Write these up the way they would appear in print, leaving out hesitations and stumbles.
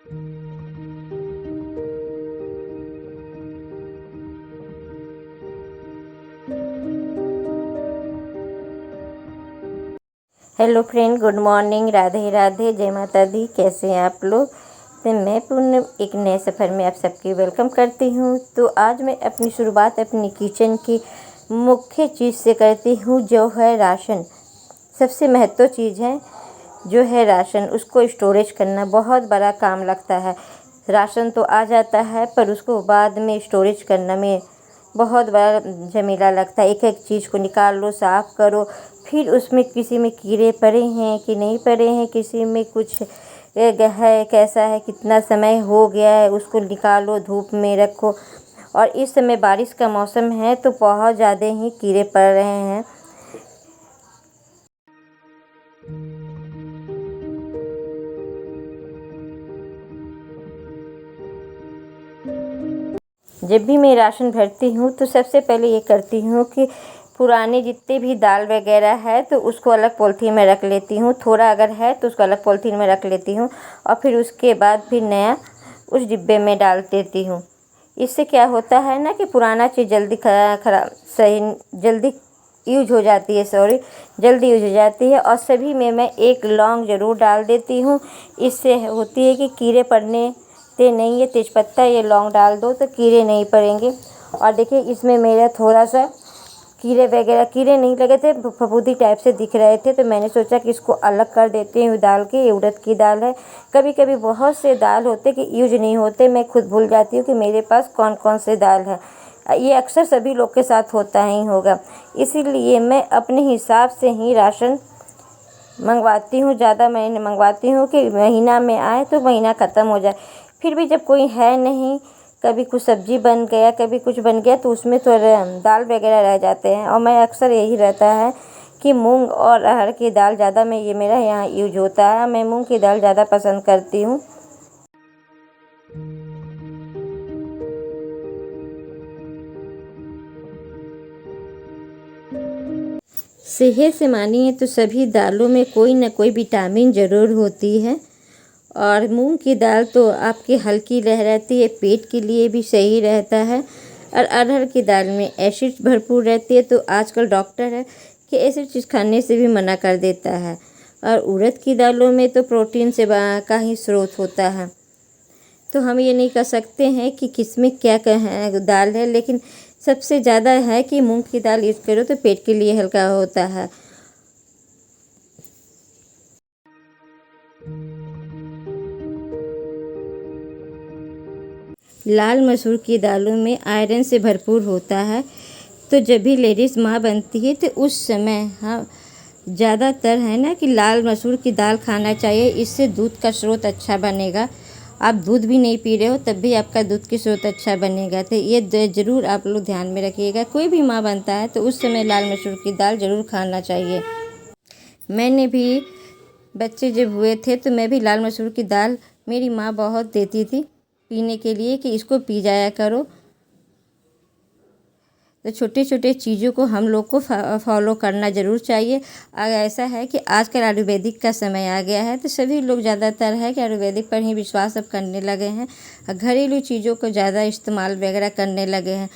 Hello friend, good morning, Radhe Radhe, जय माता दी। कैसे हैं आप लोग? तो मैं पूनम एक नए सफ़र में आप सबकी वेलकम करती हूँ। तो आज मैं अपनी शुरुआत अपनी किचन की मुख्य चीज़ से करती हूँ, जो है राशन। सबसे महत्व चीज़ है जो है राशन। उसको स्टोरेज करना बहुत बड़ा काम लगता है। राशन तो आ जाता है, पर उसको बाद में स्टोरेज करने में बहुत बड़ा झमेला लगता है। एक एक चीज़ को निकाल लो, साफ़ करो, फिर उसमें किसी में कीड़े पड़े हैं कि नहीं पड़े हैं, किसी में कुछ है कैसा है, कितना समय हो गया है, उसको निकालो, धूप में रखो। और इस समय बारिश का मौसम है तो बहुत ज़्यादा ही कीड़े पड़ रहे हैं। जब भी मैं राशन भरती हूँ तो सबसे पहले ये करती हूँ कि पुराने जितने भी दाल वगैरह है तो उसको अलग पॉलीथीन में रख लेती हूँ। थोड़ा अगर है तो उसको अलग पॉलीथीन में रख लेती हूँ और फिर उसके बाद फिर नया उस डिब्बे में डाल देती हूँ। इससे क्या होता है ना कि पुराना चीज़ जल्दी खराब सही जल्दी यूज हो जाती है, जल्दी यूज हो जाती है। और सभी में मैं एक लौंग ज़रूर डाल देती हूँ। इससे होती है कि कीड़े पड़ने ते नहीं। ये तेज़पत्ता, ये लौंग डाल दो तो कीड़े नहीं पड़ेंगे। और देखिए इसमें मेरा थोड़ा सा कीड़े नहीं लगे थे, फफूंदी टाइप से दिख रहे थे, तो मैंने सोचा कि इसको अलग कर देते हैं दाल के। ये उड़द की दाल है। कभी कभी बहुत से दाल होते कि यूज नहीं होते, मैं खुद भूल जाती हूँ कि मेरे पास कौन कौन से दाल है। ये अक्सर सभी लोग के साथ होता ही होगा। इसीलिए मैं अपने हिसाब से ही राशन मंगवाती हूँ। ज़्यादा मैं मंगवाती हूँ कि महीना में आए तो महीना ख़त्म हो जाए। फिर भी जब कोई है नहीं, कभी कुछ सब्ज़ी बन गया, कभी कुछ बन गया, तो उसमें तो दाल वगैरह रह जाते हैं। और मैं अक्सर यही रहता है कि मूंग और अरहर की दाल ज़्यादा ये मेरा यहाँ यूज होता है। मैं मूंग की दाल ज़्यादा पसंद करती हूँ। सेहत से मानिए तो सभी दालों में कोई ना कोई विटामिन ज़रूर होती है। और मूंग की दाल तो आपकी हल्की लहराती है, पेट के लिए भी सही रहता है। और अरहर की दाल में एसिड भरपूर रहती है, तो आजकल डॉक्टर है कि ऐसी चीज़ खाने से भी मना कर देता है। और उड़द की दालों में तो प्रोटीन से का ही स्रोत होता है। तो हम ये नहीं कह सकते हैं कि किसमें क्या दाल है, लेकिन सबसे ज़्यादा है कि मूंग की दाल यूज़ करो तो पेट के लिए हल्का होता है। लाल मसूर की दालों में आयरन से भरपूर होता है। तो जब भी लेडीज़ माँ बनती है तो उस समय हाँ ज़्यादातर है ना कि लाल मसूर की दाल खाना चाहिए। इससे दूध का स्रोत अच्छा बनेगा। आप दूध भी नहीं पी रहे हो तब भी आपका दूध की स्रोत अच्छा बनेगा। तो ये ज़रूर आप लोग ध्यान में रखिएगा। कोई भी माँ बनता है तो उस समय लाल मसूर की दाल ज़रूर खाना चाहिए। मैंने भी बच्चे जब हुए थे तो मैं भी लाल मसूर की दाल मेरी माँ बहुत देती थी पीने के लिए कि इसको पी जाया करो। तो छोटे छोटे चीज़ों को हम लोग को फॉलो करना ज़रूर चाहिए। अगर ऐसा है कि आजकल आयुर्वेदिक का समय आ गया है तो सभी लोग ज़्यादातर है कि आयुर्वेदिक पर ही विश्वास अब करने लगे हैं। घरेलू चीज़ों को ज़्यादा इस्तेमाल वगैरह करने लगे हैं।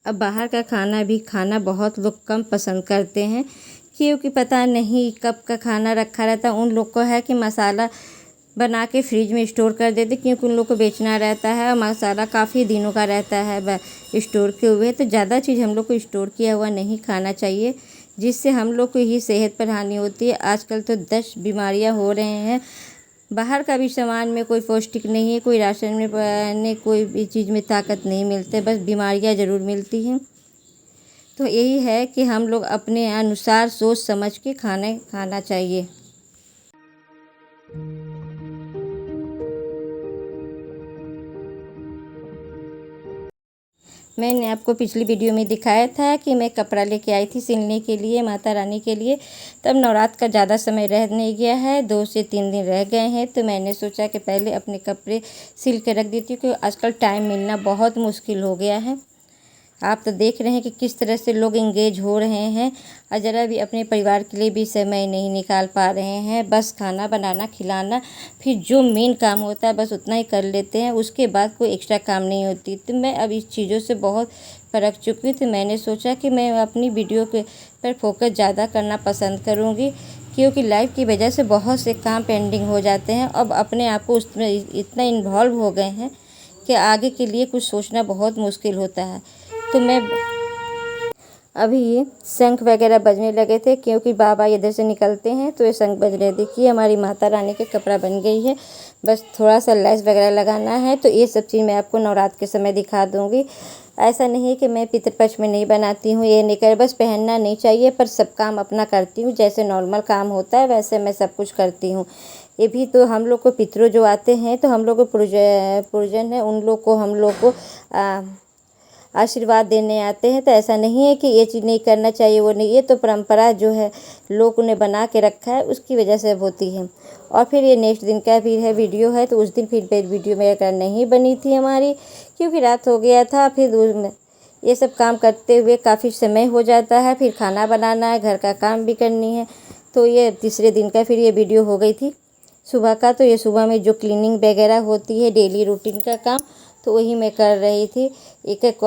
अब बाहर का खाना बहुत लोग कम पसंद करते हैं, क्योंकि पता नहीं कब का खाना रखा रहता है। उन लोग को है कि मसाला बना के फ्रिज में स्टोर कर देते, क्योंकि उन लोग को बेचना रहता है और मसाला काफ़ी दिनों का रहता है स्टोर किए हुए। तो ज़्यादा चीज़ हम लोग को स्टोर किया हुआ नहीं खाना चाहिए, जिससे हम लोग को ही सेहत पर हानि होती है। आजकल तो 10 बीमारियां हो रहे हैं। बाहर का भी सामान में कोई पौष्टिक नहीं है, कोई राशन में कोई भी चीज़ में ताकत नहीं मिलती, बस बीमारियां ज़रूर मिलती हैं। तो यही है कि हम लोग अपने अनुसार सोच समझ के खाना चाहिए। मैंने आपको पिछली वीडियो में दिखाया था कि मैं कपड़ा लेके आई थी सिलने के लिए माता रानी के लिए। तब नवरात्र का ज़्यादा समय रह नहीं गया है, 2 से 3 दिन रह गए हैं। तो मैंने सोचा कि पहले अपने कपड़े सिल के रख देती हूँ, क्योंकि आजकल टाइम मिलना बहुत मुश्किल हो गया है। आप तो देख रहे हैं कि किस तरह से लोग इंगेज हो रहे हैं और ज़रा भी अपने परिवार के लिए भी समय नहीं निकाल पा रहे हैं। बस खाना बनाना, खिलाना, फिर जो मेन काम होता है बस उतना ही कर लेते हैं, उसके बाद कोई एक्स्ट्रा काम नहीं होती। तो मैं अब इस चीज़ों से बहुत फरक चुकी थी। मैंने सोचा कि मैं अपनी वीडियो के पर फोकस ज़्यादा करना पसंद करूँगी, क्योंकि लाइफ की वजह से बहुत से काम पेंडिंग हो जाते हैं। अब अपने आप को उसमें इतना इन्वॉल्व हो गए हैं कि आगे के लिए कुछ सोचना बहुत मुश्किल होता है। तो मैं अभी ये शंख वगैरह बजने लगे थे, क्योंकि बाबा इधर से निकलते हैं तो ये शंख बज रहे। देखिए हमारी माता रानी के कपड़ा बन गई है, बस थोड़ा सा लेस वगैरह लगाना है। तो ये सब चीज़ मैं आपको नवरात्र के समय दिखा दूँगी। ऐसा नहीं है कि मैं पितृपक्ष में नहीं बनाती हूँ, ये नहीं कर, बस पहनना नहीं चाहिए, पर सब काम अपना करती हूँ। जैसे नॉर्मल काम होता है वैसे मैं सब कुछ करती हूँ। ये भी तो हम लोग को पितरों जो आते हैं तो हम लोग को पुरजन है, उन लोग को हम लोग को आशीर्वाद देने आते हैं। तो ऐसा नहीं है कि ये चीज़ नहीं करना चाहिए, वो नहीं, ये तो परंपरा जो है लोग ने बना के रखा है, उसकी वजह से होती है। और फिर ये नेक्स्ट दिन का भी है वीडियो है, तो उस दिन फिर वीडियो मेरा नहीं बनी थी हमारी, क्योंकि रात हो गया था। फिर ये सब काम करते हुए काफ़ी समय हो जाता है, फिर खाना बनाना है, घर का काम भी करनी है। तो ये तीसरे दिन का फिर ये वीडियो हो गई थी सुबह का। तो ये सुबह में जो क्लीनिंग वगैरह होती है डेली रूटीन का काम, तो वही मैं कर रही थी। एक एक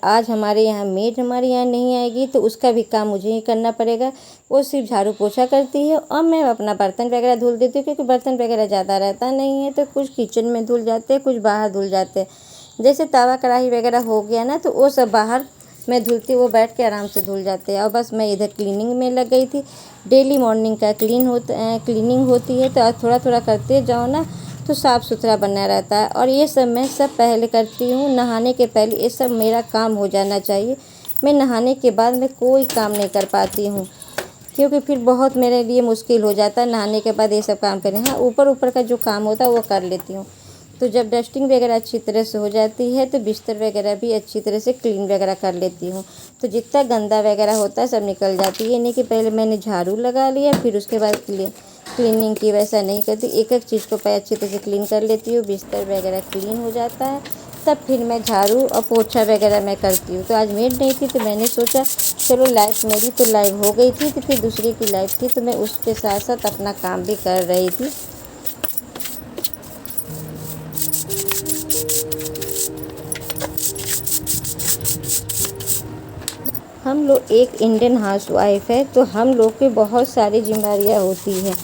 आज हमारे यहाँ मेड हमारे यहाँ नहीं आएगी, तो उसका भी काम मुझे ही करना पड़ेगा। वो सिर्फ झाड़ू पोछा करती है और मैं अपना बर्तन वगैरह धुल देती हूँ, क्योंकि बर्तन वगैरह ज़्यादा रहता नहीं है। तो कुछ किचन में धुल जाते हैं, कुछ बाहर धुल जाते हैं। जैसे तवा कढ़ाई वगैरह हो गया ना, तो वो सब बाहर मैं धुलती, वो बैठ के आराम से धुल जाते हैं। और बस मैं इधर क्लीनिंग में लग गई थी। डेली मॉर्निंग का क्लीनिंग होती है, तो थोड़ा थोड़ा करते जाओ ना तो साफ़ सुथरा बना रहता है। और ये सब मैं सब पहले करती हूँ, नहाने के पहले ये सब मेरा काम हो जाना चाहिए। मैं नहाने के बाद मैं कोई काम नहीं कर पाती हूँ, क्योंकि फिर बहुत मेरे लिए मुश्किल हो जाता है नहाने के बाद ये सब काम करें। हाँ, ऊपर ऊपर का जो काम होता है वो कर लेती हूँ। तो जब डस्टिंग वगैरह अच्छी तरह से हो जाती है, तो बिस्तर वगैरह भी अच्छी तरह से क्लीन वगैरह कर लेती हूँ। तो जितना गंदा वगैरह होता है सब निकल जाती है। ये नहीं कि पहले मैंने झाड़ू लगा लिया फिर उसके बाद क्लीनिंग की, वैसा नहीं करती। एक एक चीज़ को पहले अच्छी तरह से क्लीन कर लेती हूँ। बिस्तर वगैरह क्लीन हो जाता है, तब फिर मैं झाड़ू और पोछा वगैरह मैं करती हूँ। तो आज मेड नहीं थी, तो मैंने सोचा चलो लाइफ मेरी तो लाइव हो गई थी, तो फिर दूसरी की लाइफ थी, तो मैं उसके साथ साथ अपना काम भी कर रही थी। हम लोग एक इंडियन हाउसवाइफ है, तो हम लोग के बहुत सारी जिम्मेदारियाँ होती हैं।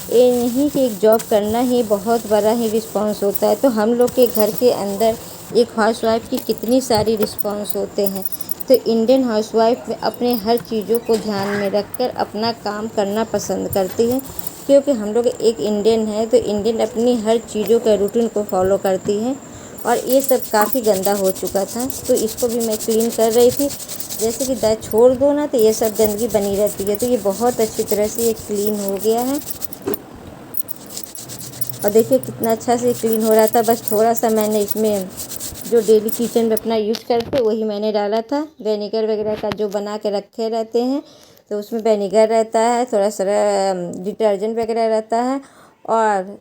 ये नहीं कि एक जॉब करना ही बहुत बड़ा ही रिस्पॉन्स होता है। तो हम लोग के घर के अंदर एक हाउसवाइफ की कितनी सारी रिस्पॉन्स होते हैं। तो इंडियन हाउसवाइफ अपने हर चीज़ों को ध्यान में रखकर अपना काम करना पसंद करती है, क्योंकि हम लोग एक इंडियन है, तो इंडियन अपनी हर चीज़ों के रूटीन को फॉलो करती है। और ये सब काफ़ी गंदा हो चुका था, तो इसको भी मैं क्लीन कर रही थी। जैसे कि दाल छोड़ दो ना तो ये सब गंदगी बनी रहती है। तो ये बहुत अच्छी तरह से ये क्लीन हो गया है, और देखिए कितना अच्छा से क्लीन हो रहा था। बस थोड़ा सा मैंने इसमें जो डेली किचन में अपना यूज करते वही मैंने डाला था। विनेगर वगैरह का जो बना के रखे रहते हैं, तो उसमें विनेगर रहता है, थोड़ा सा डिटर्जेंट वगैरह रहता है, और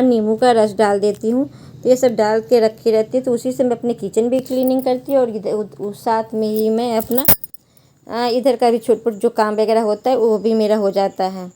नींबू का रस डाल देती हूँ। तो ये सब डाल के रखी रहती है, तो उसी से मैं अपने किचन भी क्लीनिंग करती हूँ, और इधर उस साथ में ही मैं अपना इधर का भी छोट छोट जो काम वगैरह होता है वो भी मेरा हो जाता है।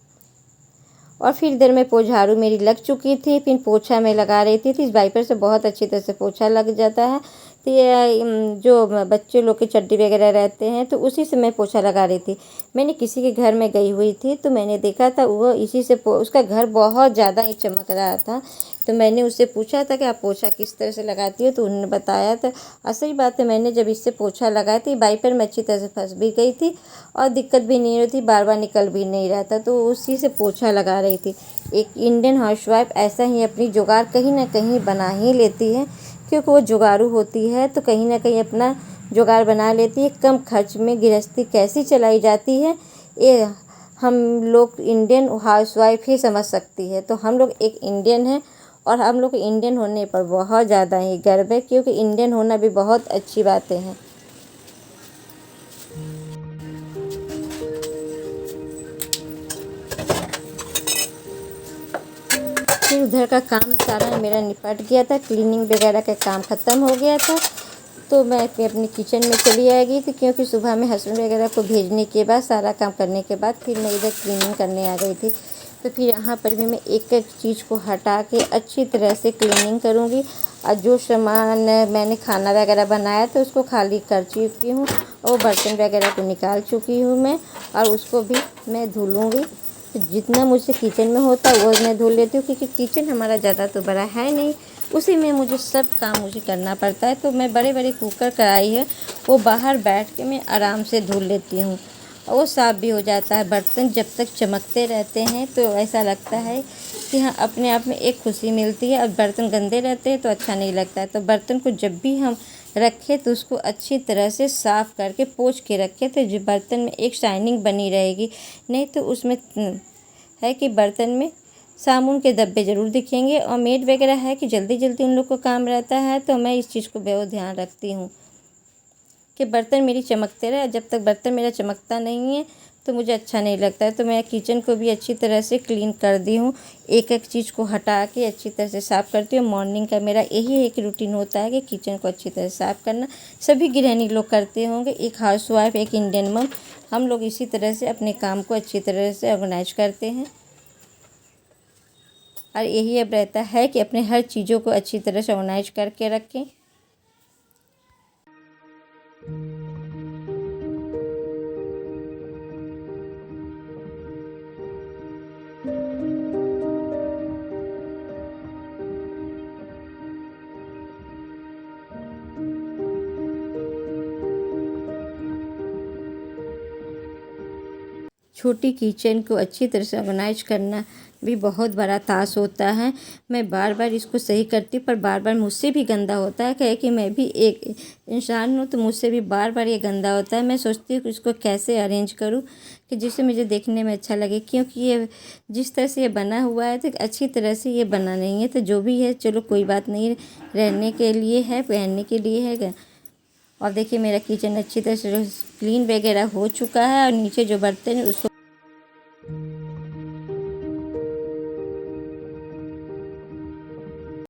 और फिर इधर में झाड़ू मेरी लग चुकी थी, फिर पोछा मैं लगा रही थी। इस वाइपर से बहुत अच्छी तरह से पोछा लग जाता है। तो ये जो बच्चे लोग के चड्डी वगैरह रहते हैं, तो उसी से मैं पोछा लगा रही थी। मैंने किसी के घर में गई हुई थी, तो मैंने देखा था वो इसी से उसका घर बहुत ज़्यादा ही चमक रहा था। तो मैंने उससे पूछा था कि आप पोछा किस तरह से लगाती हो, तो उन्होंने बताया था। असली बात है, मैंने जब इससे पोछा लगाया तो वाइपर में अच्छी तरह से फंस भी गई थी, और दिक्कत भी नहीं रही थी, बार बार निकल भी नहीं रहा था। तो उसी से पोछा लगा रही थी। एक इंडियन हाउसवाइफ ऐसा ही अपनी जुगाड़ कहीं ना कहीं बना ही लेती है, क्योंकि वो जुगाड़ू होती है, तो कहीं ना कहीं अपना जुगाड़ बना लेती है। कम खर्च में गृहस्थी कैसी चलाई जाती है, ये हम लोग इंडियन हाउसवाइफ ही समझ सकती है। तो हम लोग एक इंडियन है, और हम लोग इंडियन होने पर बहुत ज़्यादा ही गर्व है, क्योंकि इंडियन होना भी बहुत अच्छी बातें हैं। फिर उधर का काम सारा मेरा निपट गया था, क्लीनिंग वगैरह का काम ख़त्म हो गया था। तो मैं अपनी किचन में चली आएगी थी, क्योंकि सुबह में हस्बैंड वगैरह को भेजने के बाद सारा काम करने के बाद फिर मैं इधर क्लीनिंग करने आ गई थी। तो फिर यहाँ पर भी मैं एक एक चीज़ को हटा के अच्छी तरह से क्लीनिंग करूँगी। और जो सामान मैंने खाना वगैरह बनाया तो उसको खाली कर चुकी हूँ और बर्तन वगैरह को निकाल चुकी हूँ मैं, और उसको भी मैं धुलूँगी। तो जितना मुझसे किचन में होता है वो मैं धुल लेती हूँ, क्योंकि किचन हमारा ज़्यादा तो बड़ा है नहीं, उसी में मुझे सब काम मुझे करना पड़ता है। तो मैं बड़े बड़े कुकर कढ़ाई है वो बाहर बैठ के मैं आराम से धुल लेती हूँ, और वो साफ़ भी हो जाता है। बर्तन जब तक चमकते रहते हैं तो ऐसा लगता है कि हाँ अपने आप में एक खुशी मिलती है। और बर्तन गंदे रहते हैं तो अच्छा नहीं लगता है। तो बर्तन को जब भी हम रखें तो उसको अच्छी तरह से साफ़ करके पोंछ के रखें, तो जो बर्तन में एक शाइनिंग बनी रहेगी। नहीं तो उसमें है कि बर्तन में साबुन के धब्बे ज़रूर दिखेंगे। और मेड वगैरह है कि जल्दी जल्दी उन लोग को काम रहता है, तो मैं इस चीज़ को बहुत ध्यान रखती हूँ कि बर्तन मेरी चमकते रहे। जब तक बर्तन मेरा चमकता नहीं है तो मुझे अच्छा नहीं लगता है। तो मैं किचन को भी अच्छी तरह से क्लीन कर दी हूँ, एक एक चीज़ को हटा के अच्छी तरह से साफ़ करती हूँ। मॉर्निंग का मेरा यही एक रूटीन होता है कि किचन को अच्छी तरह से साफ़ करना। सभी गृहिणी लोग करते होंगे, एक हाउसवाइफ, एक इंडियन मम, हम लोग इसी तरह से अपने काम को अच्छी तरह से ऑर्गेनाइज करते हैं। और यही अब रहता है कि अपने हर चीज़ों को अच्छी तरह से ऑर्गेनाइज करके रखें। छोटी किचन को अच्छी तरह से ऑर्गेनाइज करना भी बहुत बड़ा टास्क होता है। मैं बार बार इसको सही करती हूँ, पर बार बार मुझसे भी गंदा होता है। कहे कि मैं भी एक इंसान हूँ, तो मुझसे भी बार बार ये गंदा होता है। मैं सोचती हूँ कि इसको कैसे अरेंज करूँ कि जिससे मुझे देखने में अच्छा लगे, क्योंकि ये जिस तरह से ये बना हुआ है तो अच्छी तरह से ये बना नहीं है। तो जो भी है चलो कोई बात नहीं, रहने के लिए है, पहनने के लिए है। और देखिए मेरा किचन अच्छी तरह से क्लीन वगैरह हो चुका है, और नीचे जो बर्तन है उसको